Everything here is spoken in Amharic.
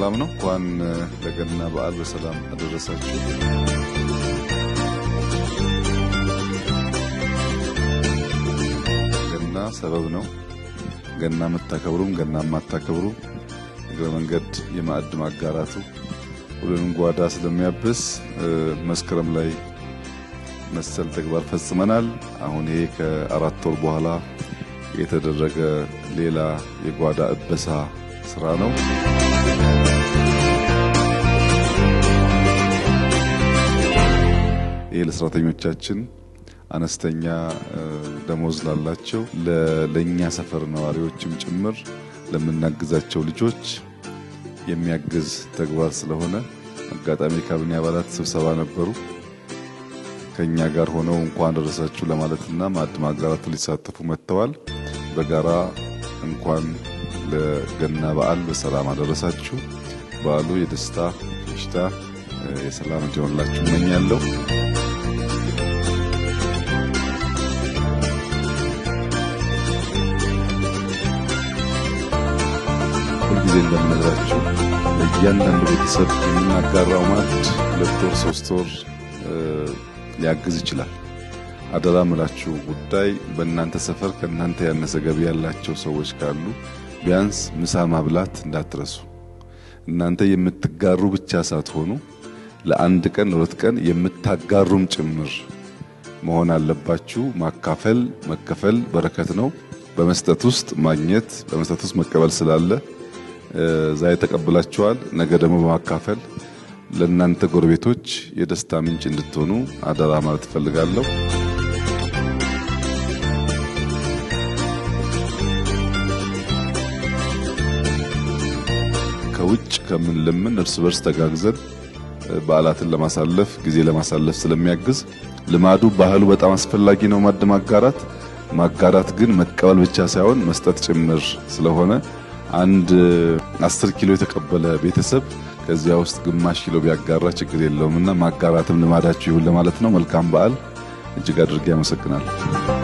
ሰላም ነው። እንኳን ለገና በዓል በሰላም አደረሳችሁ። ገና ሰበብ ነው። ገና መታከብሩም ገና ማታከብሩም እግረ መንገድ የማዕድ ማጋራቱ ሁሉንም ጓዳ ስለሚያብስ መስከረም ላይ መሰል ተግባር ፈጽመናል። አሁን ይሄ ከ4 ወር በኋላ የተደረገ ሌላ የጓዳ እበሳ ስራ ነው። ይሄ ለሰራተኞቻችን አነስተኛ ደሞዝ ላላቸው ለኛ ሰፈር ነዋሪዎችም ጭምር ለምናግዛቸው ልጆች የሚያግዝ ተግባር ስለሆነ አጋጣሚ ካቢኔ አባላት ስብሰባ ነበሩ። ከኛ ጋር ሆነው እንኳን ደረሳችሁ ለማለትና ማዕድ ማጋራት ሊሳተፉ መጥተዋል። በጋራ እንኳን ለገና በዓል በሰላም አደረሳችሁ። በዓሉ የደስታ የሽታ የሰላም እንዲሆንላችሁ እመኛለሁ። ሁልጊዜ እንደምነግራችሁ እያንዳንዱ ቤተሰብ የምናጋራው ማዕድ 2 ወር 3 ወር ሊያግዝ ይችላል። አደራ ምላችሁ ጉዳይ በእናንተ ሰፈር ከእናንተ ያነሰ ገቢ ያላቸው ሰዎች ካሉ ቢያንስ ምሳ ማብላት እንዳትረሱ። እናንተ የምትጋሩ ብቻ ሳትሆኑ ለአንድ ቀን 2 ቀን የምታጋሩም ጭምር መሆን አለባችሁ። ማካፈል መከፈል በረከት ነው። በመስጠት ውስጥ ማግኘት በመስጠት ውስጥ መቀበል ስላለ ዛሬ ተቀበላችኋል፣ ነገ ደግሞ በማካፈል ለእናንተ ጎረቤቶች የደስታ ምንጭ እንድትሆኑ አደራ ማለት ፈልጋለሁ። ከውጭ ከምንለምን እርስ በርስ ተጋግዘን በዓላትን ለማሳለፍ ጊዜ ለማሳለፍ ስለሚያግዝ ልማዱ ባህሉ በጣም አስፈላጊ ነው። ማዕድ ማጋራት ግን መቀበል ብቻ ሳይሆን መስጠት ጭምር ስለሆነ አንድ 10 ኪሎ የተቀበለ ቤተሰብ ከዚያ ውስጥ ግማሽ ኪሎ ቢያጋራ ችግር የለውምና ማጋራትም ልማዳችሁ ይሁን ለማለት ነው። መልካም በዓል። እጅግ አድርጌ አመሰግናለሁ።